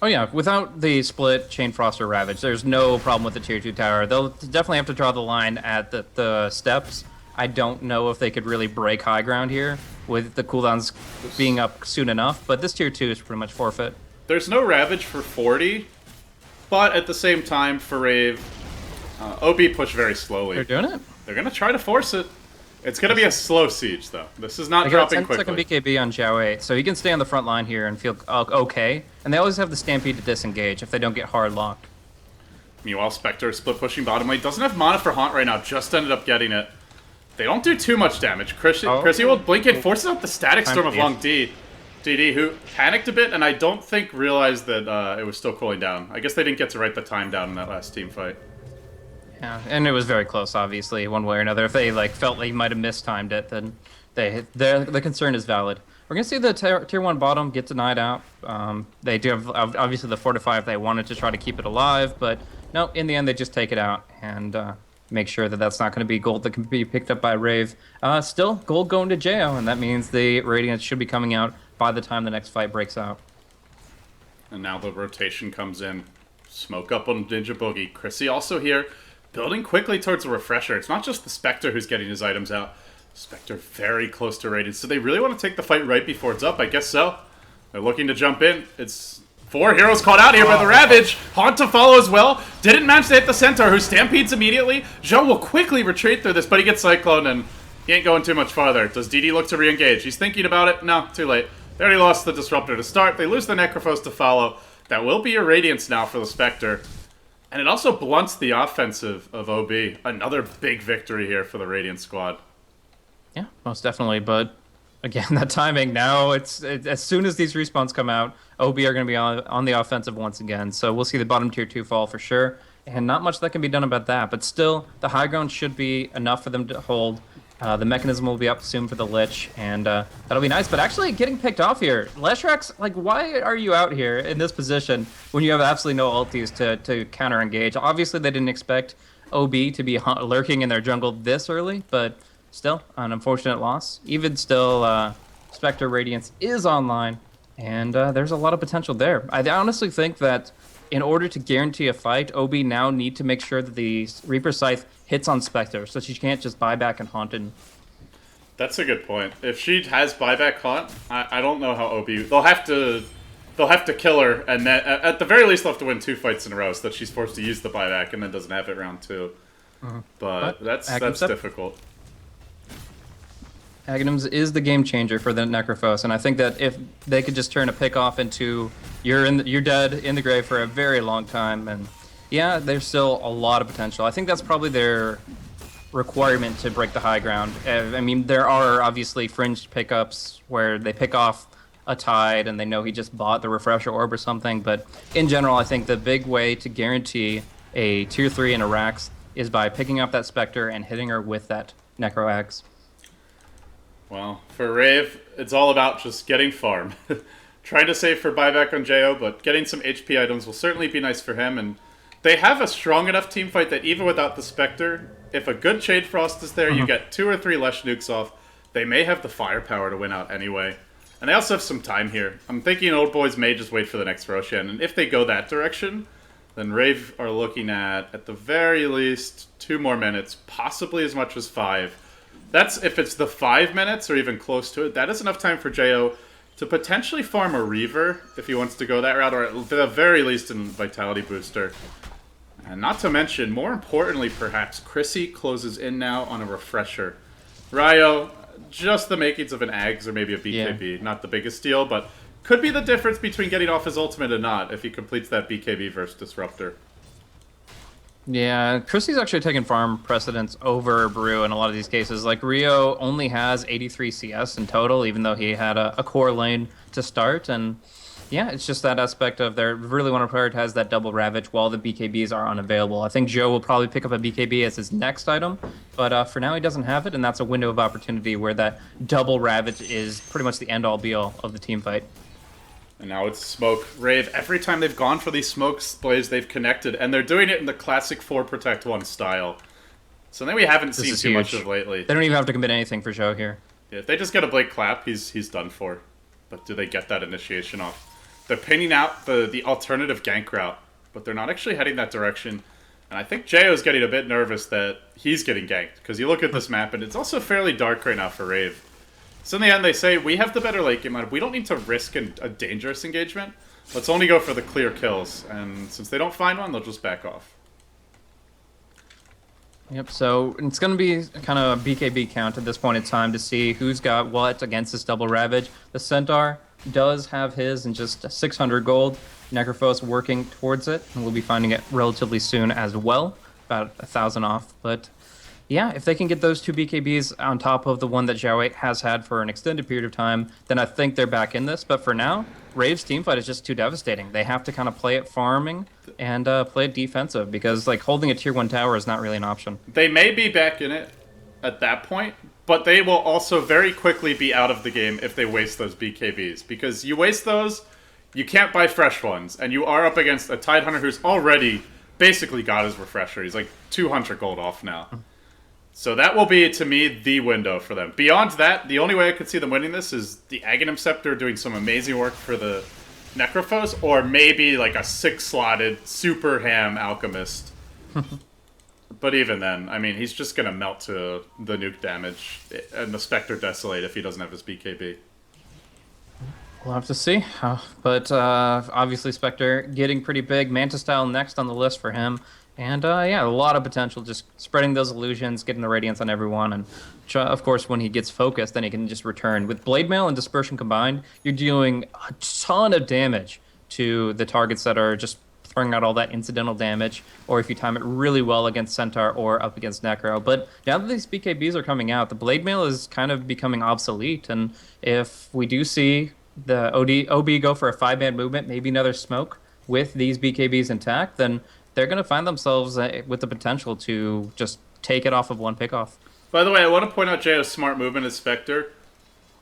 Oh yeah, without the split Chain Frost or Ravage, there's no problem with the tier 2 tower. They'll definitely have to draw the line at the steps. I don't know if they could really break high ground here with the cooldowns being up soon enough, but this tier 2 is pretty much forfeit. There's no Ravage for 40, but at the same time, for Rave, OB push very slowly. They're doing it? They're gonna try to force it. It's going to be a slow siege, though. This is not dropping quickly. 10-second BKB on Xiao 8, so he can stay on the front line here and feel okay. And they always have the Stampede to disengage if they don't get hard locked. Meanwhile, Spectre split pushing bottom lane. Doesn't have mana for Haunt right now. Just ended up getting it. They don't do too much damage. Chrissy will blink in, forces out the Static Storm of Long DD, who panicked a bit, and I don't think realized that it was still cooling down. I guess they didn't get to write the time down in that last team fight. Yeah, and it was very close, obviously, one way or another. If they felt like he might have mistimed it, then the concern is valid. We're gonna see the tier 1 bottom get denied out. They do have obviously the fortify if they wanted to try to keep it alive, but no, in the end they just take it out and make sure that that's not going to be gold that can be picked up by Rave. Still, gold going to Jo, and that means the Radiant should be coming out by the time the next fight breaks out. And now the rotation comes in. Smoke up on Ninja Boogie. Chrissy also here. Building quickly towards a refresher. It's not just the Spectre who's getting his items out. Spectre very close to Radiant. So they really want to take the fight right before it's up? I guess so. They're looking to jump in. It's 4 heroes caught out here by the Ravage. Haunt to follow as well. Didn't manage to hit the Centaur, who stampedes immediately. Jo will quickly retreat through this, but he gets Cyclone, and he ain't going too much farther. Does DD look to re-engage? He's thinking about it. No, too late. They already lost the Disruptor to start. They lose the Necrophos to follow. That will be a Radiance now for the Spectre. And it also blunts the offensive of OB. Another big victory here for the Radiant squad. Yeah, most definitely. But again, that timing now, it's as soon as these respawns come out, OB are going to be on the offensive once again. So we'll see the bottom tier 2 fall for sure. And not much that can be done about that. But still, the high ground should be enough for them to hold. The mechanism will be up soon for the Lich, and that'll be nice. But actually, getting picked off here, Leshrax, why are you out here in this position when you have absolutely no ultis to counter-engage? Obviously, they didn't expect OB to be lurking in their jungle this early, but still, an unfortunate loss. Even still, Spectre Radiance is online, and there's a lot of potential there. I honestly think that in order to guarantee a fight, OB now need to make sure that the Reaper Scythe hits on Spectre, so she can't just buy back and haunt in. That's a good point. If she has buyback haunt, I don't know how OB... They'll have to kill her, and then, at the very least they'll have to win 2 fights in a row so that she's forced to use the buyback and then doesn't have it round 2. But that's difficult. Aghanims is the game changer for the Necrophos, and I think that if they could just turn a pick off into you're dead in the grave for a very long time, and yeah, there's still a lot of potential. I think that's probably their requirement to break the high ground. I mean, there are obviously fringed pickups where they pick off a Tide and they know he just bought the Refresher Orb or something, but in general, I think the big way to guarantee a tier 3 in a Rax is by picking up that Spectre and hitting her with that Necro Axe. Well, for Rave, it's all about just getting farm. Trying to save for buyback on Jo, but getting some HP items will certainly be nice for him. And they have a strong enough team fight that even without the Spectre, if a good Shade Frost is there, you get 2 or 3 Lesh nukes off. They may have the firepower to win out anyway. And they also have some time here. I'm thinking old boys may just wait for the next Roshan. And if they go that direction, then Rave are looking at the very least, 2 more minutes, possibly as much as 5. That's if it's the 5 minutes or even close to it. That is enough time for Jo to potentially farm a Reaver if he wants to go that route, or at the very least a Vitality Booster. And not to mention, more importantly perhaps, Chrissy closes in now on a Refresher. Ryo, just the makings of an Ags or maybe a BKB. Yeah. Not the biggest deal, but could be the difference between getting off his ultimate and not if he completes that BKB versus Disruptor. Yeah, Christie's actually taken farm precedence over Brew in a lot of these cases. Like Rio only has 83 CS in total, even though he had a core lane to start. And yeah, it's just that aspect of they really want to prioritize that double Ravage while the BKBs are unavailable. I think Joe will probably pick up a BKB as his next item, but for now he doesn't have it, and that's a window of opportunity where that double Ravage is pretty much the end-all be-all of the team fight. And now it's smoke. Rave, every time they've gone for these smoke plays, they've connected, and they're doing it in the classic 4 protect 1 style. So then we haven't This seen is too much huge. of lately. They don't even have to commit anything for Joe here. Yeah, if they just get a Blake clap, he's done for. But do they get that initiation off? They're pinning out the alternative gank route, but they're not actually heading that direction. And I think Jayo's getting a bit nervous that he's getting ganked, because you look at this map, and it's also fairly dark right now for Rave. So in the end, they say, we have the better late game. We don't need to risk a dangerous engagement. Let's only go for the clear kills. And since they don't find one, they'll just back off. Yep, so it's going to be kind of a BKB count at this point in time to see who's got what against this double Ravage. The Centaur does have his in just 600 gold. Necrophos working towards it, and we'll be finding it relatively soon as well, about 1,000 off. But yeah, if they can get those two BKBs on top of the one that Zhao has had for an extended period of time, then I think they're back in this. But for now, Rave's teamfight is just too devastating. They have to kind of play it farming and play it defensive because like holding a tier 1 tower is not really an option. They may be back in it at that point, but they will also very quickly be out of the game if they waste those BKBs. Because you waste those, you can't buy fresh ones, and you are up against a Tidehunter who's already basically got his refresher. He's like 200 gold off now. So that will be, to me, the window for them. Beyond that, the only way I could see them winning this is the Aghanim Scepter doing some amazing work for the Necrophos, or maybe like a 6-slotted super ham Alchemist. But even then, I mean, he's just going to melt to the nuke damage and the Spectre Desolate if he doesn't have his BKB. We'll have to see. But obviously Spectre getting pretty big. Manta Style next on the list for him. And yeah, a lot of potential just spreading those illusions, getting the radiance on everyone. And of course, when he gets focused, then he can just return. With Blade Mail and Dispersion combined, you're dealing a ton of damage to the targets that are just throwing out all that incidental damage, or if you time it really well against Centaur or up against Necro. But now that these BKBs are coming out, the Blade Mail is kind of becoming obsolete. And if we do see the OB go for a 5-man movement, maybe another smoke with these BKBs intact, then they're going to find themselves with the potential to just take it off of one pickoff. By the way, I want to point out Jayo's smart movement as Spectre.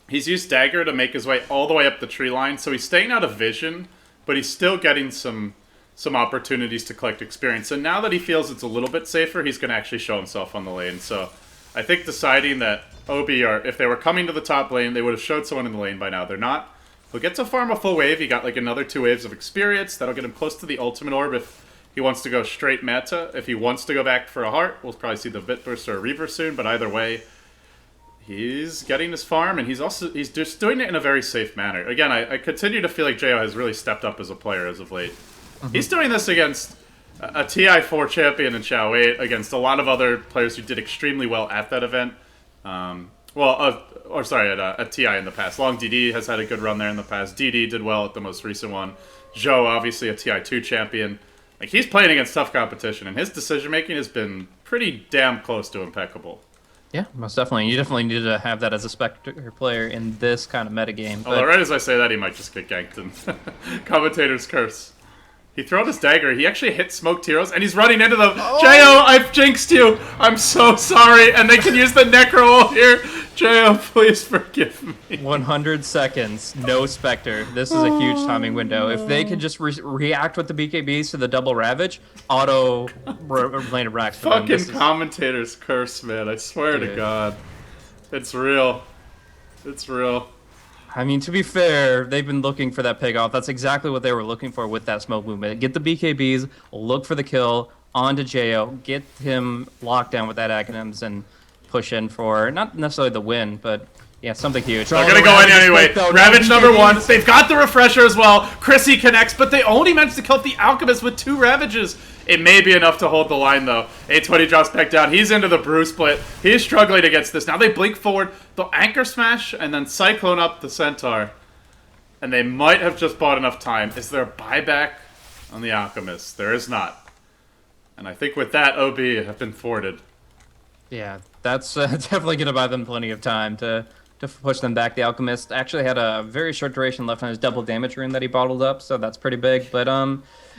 He's used Dagger to make his way all the way up the tree line, so he's staying out of vision, but he's still getting some opportunities to collect experience. And now that he feels it's a little bit safer, he's going to actually show himself on the lane. So I think deciding that OB if they were coming to the top lane, they would have showed someone in the lane by now. They're not. He'll get to farm a full wave. He got like another 2 waves of experience. That'll get him close to the ultimate orb if he wants to go straight meta. If he wants to go back for a heart, we'll probably see the Bit Burst or a Reaver soon, but either way, he's getting his farm, and he's just doing it in a very safe manner. Again, I continue to feel like Jo has really stepped up as a player as of late. Mm-hmm. He's doing this against a TI4 champion in Xiao 8, against a lot of other players who did extremely well at that event. At TI in the past. Long DD has had a good run there in the past. DD did well at the most recent one. Zhou, obviously a TI2 champion. Like, he's playing against tough competition, and his decision-making has been pretty damn close to impeccable. Yeah, most definitely. You definitely need to have that as a Spectre player in this kind of metagame. Although right as I say that, he might just get ganked in Commentator's Curse. He threw out his dagger. He actually hit smoked heroes, and he's running into them. Oh! Jo, I've jinxed you. I'm so sorry. And they can use the Necro ult here. Jo, please forgive me. 100 seconds, no Spectre. This is a huge timing window. If they could just react with the BKBs to the double Ravage, auto lane of racks for them. Fucking Commentator's Curse, man. I swear to God. It's real. It's real. I mean, to be fair, they've been looking for that pig off. That's exactly what they were looking for with that smoke movement. Get the BKBs, look for the kill, onto Jo, get him locked down with that Aghanims, and push in for, not necessarily the win, but yeah, something huge. They're going to go in anyway. Ravage number 1. They've got the refresher as well. Chrissy connects, but they only managed to kill the Alchemist with 2 Ravages. It may be enough to hold the line, though. 820 drops back down. He's into the brew split. He's struggling against this. Now they blink forward. They'll Anchor Smash and then Cyclone up the Centaur. And they might have just bought enough time. Is there a buyback on the Alchemist? There is not. And I think with that, OB have been thwarted. Yeah, that's definitely going to buy them plenty of time to push them back. The Alchemist actually had a very short duration left on his double damage rune that he bottled up, so that's pretty big. But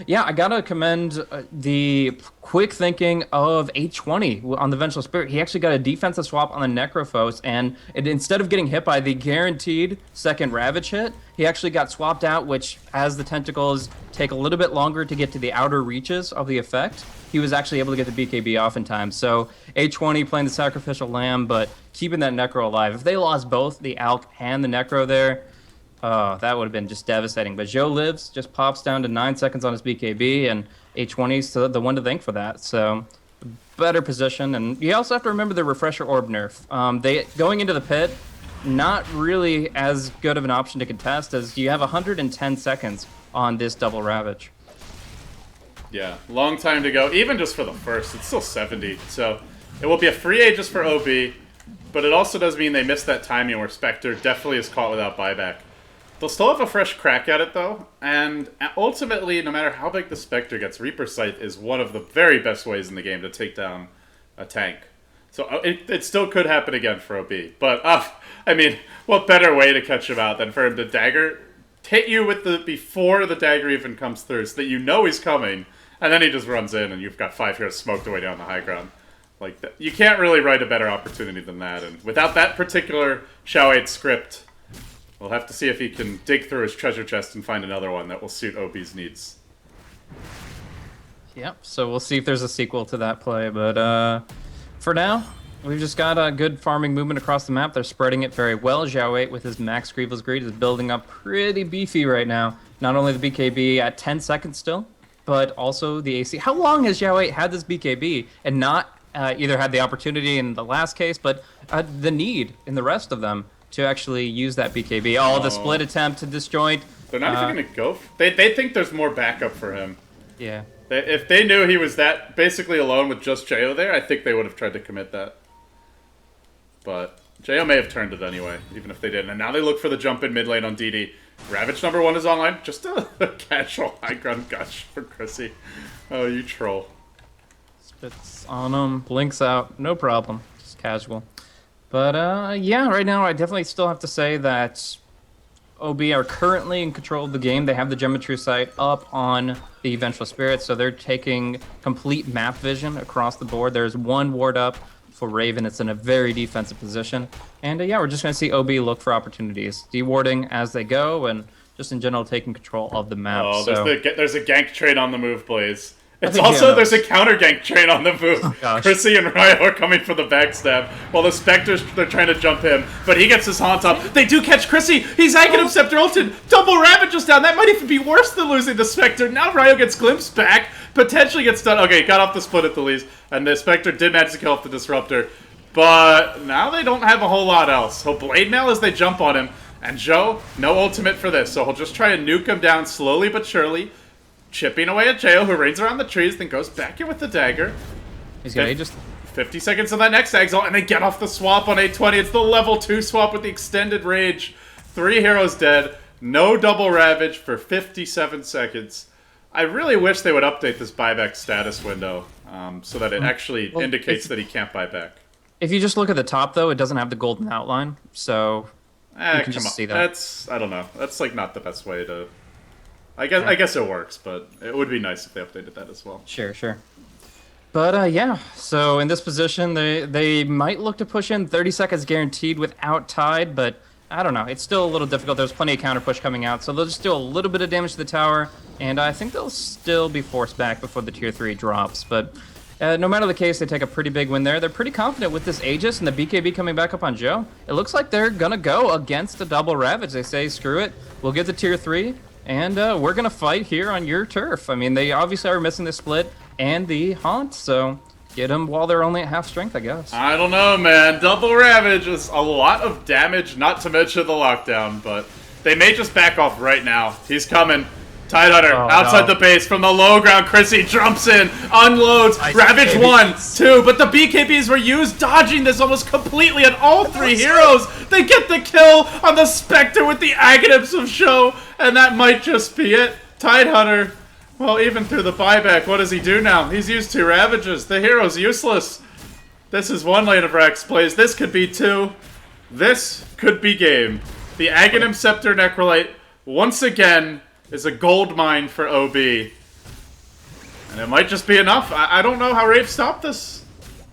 yeah, I gotta commend the quick thinking of H20 on the Vengeful Spirit. He actually got a defensive swap on the Necrophos, and instead of getting hit by the guaranteed second Ravage hit, he actually got swapped out, which, as the tentacles take a little bit longer to get to the outer reaches of the effect, he was actually able to get the BKB off in time. So H20 playing the Sacrificial Lamb, but keeping that Necro alive. If they lost both the Alch and the Necro there, oh, that would have been just devastating. But Joe lives, just pops down to 9 seconds on his BKB, and H20's the one to thank for that. So better position. And you also have to remember the Refresher Orb nerf. They going into the pit, not really as good of an option to contest, as you have 110 seconds on this double Ravage. Yeah, long time to go. Even just for the first, it's still 70. So it will be a free Aegis for OB, but it also does mean they missed that timing where Spectre definitely is caught without buyback. They'll still have a fresh crack at it, though, and ultimately, no matter how big the Spectre gets, Reaper Sight is one of the very best ways in the game to take down a tank. So it still could happen again for OB, but, I mean, what better way to catch him out than for him to dagger, hit you with before the dagger even comes through, so that you know he's coming, and then he just runs in, and you've got 5 heroes smoked away down the high ground. Like, you can't really write a better opportunity than that, and without that particular Xiao 8 script, we'll have to see if he can dig through his treasure chest and find another one that will suit OB's needs. Yep, so we'll see if there's a sequel to that play, but for now, we've just got a good farming movement across the map. They're spreading it very well. Xiao 8 with his max Grievel's Greed is building up pretty beefy right now. Not only the BKB at 10 seconds still, but also the AC. How long has Xiao 8 had this BKB and not either had the opportunity in the last case, but the need in the rest of them to actually use that BKB? Oh, the split attempt to disjoint. They're not even going to go. They think there's more backup for him. Yeah. If they knew he was that basically alone with just Jo there, I think they would have tried to commit that. But Jo may have turned it anyway, even if they didn't. And now they look for the jump in mid lane on DD. Ravage #1 is online. Just a casual high ground gush for Chrissy. Oh, you troll. Spits on him, blinks out, no problem. Just casual. But yeah, right now I definitely still have to say that OB are currently in control of the game. They have the Geometry Sight up on the Vengeful Spirit, so they're taking complete map vision across the board. There's one ward up for Raven. It's in a very defensive position. And yeah, we're just going to see OB look for opportunities, dewarding as they go, and just in general taking control of the map. Oh, so there's a gank train on the move, Blaze. It's also, there's a counter gank train on the move. Oh, Chrissy and Ryo are coming for the backstab, while the Spectres, they're trying to jump him, but he gets his haunt up. They do catch Chrissy! He's hanging him, Scepter ulted! Double Ravages down! That might even be worse than losing the Spectre. Now Ryo gets glimpsed back, potentially gets done. Okay, got off the split at the least, and the Spectre did manage to kill off the Disruptor. But now they don't have a whole lot else. He'll Blade Mail as they jump on him, and Joe, no ultimate for this, so he'll just try and nuke him down slowly but surely, chipping away at Jo, who reigns around the trees, then goes back in with the dagger. he's got just 50 seconds on that next exile, and they get off the swap on 820. It's the level 2 swap with the extended rage. 3 heroes dead, no double ravage for 57 seconds. I really wish they would update this buyback status window so that it actually indicates that he can't buy back. If you just look at the top, though, it doesn't have the golden outline, so you can just see that. That's, I don't know. That's like not the best way to... I guess it works, but it would be nice if they updated that as well. Sure. But yeah, so in this position, they might look to push in 30 seconds guaranteed without Tide, but I don't know. It's still a little difficult. There's plenty of counter push coming out, so they'll just do a little bit of damage to the tower, and I think they'll still be forced back before the tier 3 drops. But no matter the case, they take a pretty big win there. They're pretty confident with this Aegis and the BKB coming back up on Jo. It looks like they're going to go against a double Ravage. They say, screw it, we'll get the tier 3. And we're going to fight here on your turf. I mean, they obviously are missing the split and the haunt, so get them while they're only at half strength, I guess. I don't know, man. Double Ravage is a lot of damage, not to mention the lockdown, but they may just back off right now. He's coming. Tidehunter outside the base from the low ground. Chrissy jumps in, unloads. Ravage 1, 2, but the BKBs were used, dodging this almost completely on all 3 heroes. They get the kill on the Spectre with the Aghanim's of Show, and that might just be it. Tidehunter, Well, even through the buyback, what does he do now? He's used 2 Ravages. The hero's useless. This is 1 lane of Rex plays. This could be 2. This could be game. The Aghanim Scepter Necrolite, once again, is a gold mine for OB. And it might just be enough. I don't know how Rave stopped this.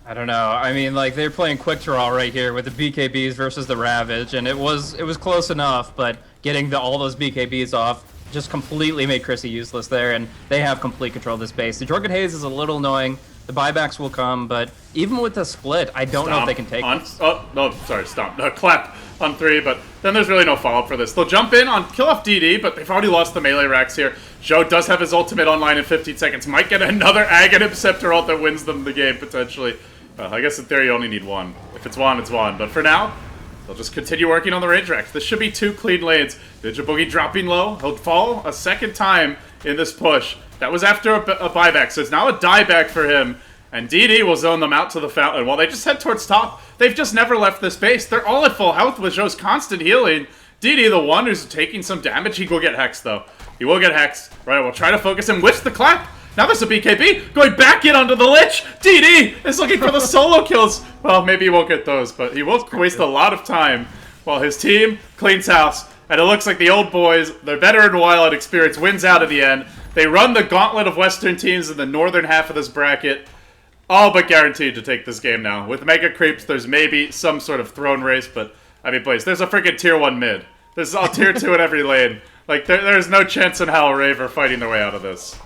I don't know. I mean, like, they're playing quick draw right here with the BKBs versus the Ravage, and it was close enough, but getting all those BKBs off just completely made Chrissy useless there, and they have complete control of this base. The Drunken Haze is a little annoying. The buybacks will come, but even with the split, I don't know if they can take this. Oh, no, sorry, stomp. Clap on 3, but then there's really no follow-up for this. They'll jump in on kill off DD, but they've already lost the melee racks here. Zhou does have his ultimate online in 15 seconds. Might get another Aghanim Scepter ult that wins them the game, potentially. I guess in theory you only need 1. If it's 1, it's 1. But for now, they'll just continue working on the range racks. This should be 2 clean lanes. Ninja Boogie dropping low. He'll fall a second time in this push. That was after a buyback, so it's now a dieback for him. And DD will zone them out to the fountain. While they just head towards top, they've just never left this base. They're all at full health with Zhou's constant healing. DD, the one who's taking some damage, he will get hexed, though. He will get hexed. Right, we'll try to focus him with the clap. Now there's a BKB going back in onto the Lich. DD is looking for the solo kills. Well, maybe he won't get those, but he will waste a lot of time while his team cleans house. And it looks like the old boys, their veteran wild experience, wins out at the end. They run the gauntlet of Western teams in the northern half of this bracket. All but guaranteed to take this game now. With Mega Creeps, there's maybe some sort of throne race, but, I mean, please, there's a freaking tier 1 mid. There's all tier 2 in every lane. Like, there's no chance in hell Rave are fighting their way out of this.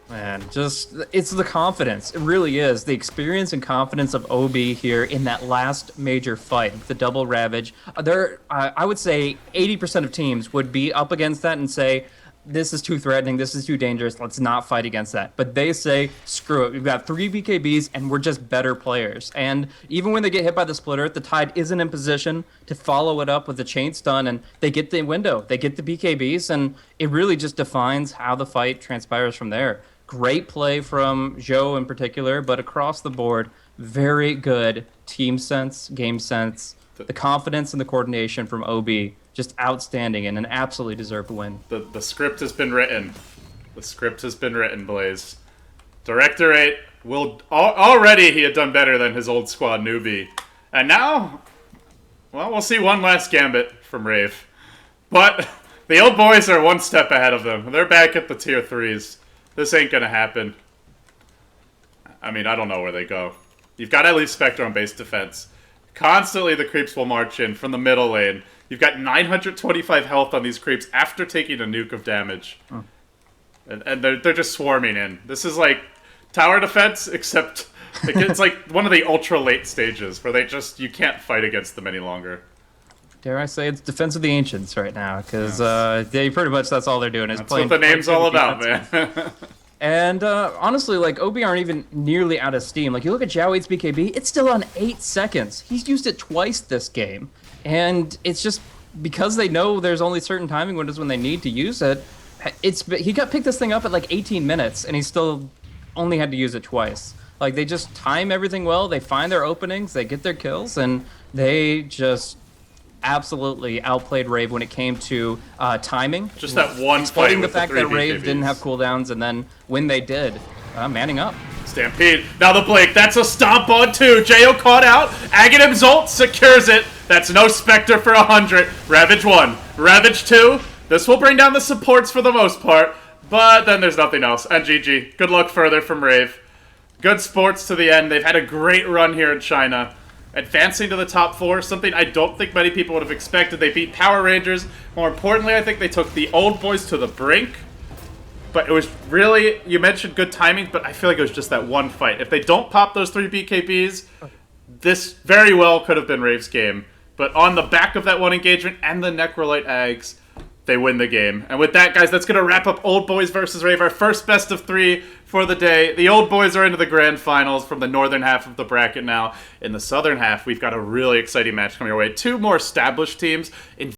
Man, just, it's the confidence. It really is. The experience and confidence of OB here in that last major fight, the double Ravage. I would say 80% of teams would be up against that and say, this is too threatening, this is too dangerous, let's not fight against that. But they say, screw it, we've got 3 BKBs and we're just better players. And even when they get hit by the splitter, the Tide isn't in position to follow it up with the chain stun, and they get the window, they get the BKBs, and it really just defines how the fight transpires from there. Great play from Zhou in particular, but across the board, very good team sense, game sense, the confidence and the coordination from OB. Just outstanding and an absolutely deserved win. The script has been written. The script has been written, Blaze. Director 8 will... Already he had done better than his old squad newbie. And now... Well, we'll see one last gambit from Rave. But the old boys are 1 step ahead of them. They're back at the tier 3s. This ain't gonna happen. I mean, I don't know where they go. You've got at least Spectre on base defense. Constantly the creeps will march in from the middle lane. You've got 925 health on these creeps after taking a nuke of damage. Oh. And they're just swarming in. This is like tower defense, except it's like one of the ultra late stages where you can't fight against them any longer. Dare I say it's Defense of the Ancients right now, because they pretty much, that's all they're doing is playing. That's what the name's all about, man. And honestly, like, OB aren't even nearly out of steam. Like, you look at Zhao 8's BKB, it's still on 8 seconds. He's used it twice this game. And it's just because they know there's only certain timing windows when they need to use it. He picked this thing up at like 18 minutes, and he still only had to use it twice. Like, they just time everything well, they find their openings, they get their kills, and they just absolutely outplayed Rave when it came to timing. Just that one exploiting fight the fact that Rave BKBs. didn't have cooldowns, and then when they did, manning up. Stampede. Now the Blake. That's a stomp on 2. Jo caught out. Aghanim's ult secures it. That's no Spectre for 100. Ravage 1. Ravage 2. This will bring down the supports for the most part, but then there's nothing else. And GG. Good luck further from Rave. Good sports to the end. They've had a great run here in China. Advancing to the top 4, something I don't think many people would have expected. They beat Power Rangers. More importantly, I think they took the old boys to the brink. But it was really, you mentioned good timing, but I feel like it was just that one fight. If they don't pop those 3 BKBs, this very well could have been Rave's game. But on the back of that one engagement and the Necrolite Ags, they win the game. And with that, guys, that's going to wrap up Old Boys versus Rave, our first best of 3 for the day. The Old Boys are into the grand finals from the northern half of the bracket now. In the southern half, we've got a really exciting match coming our way. 2 more established teams in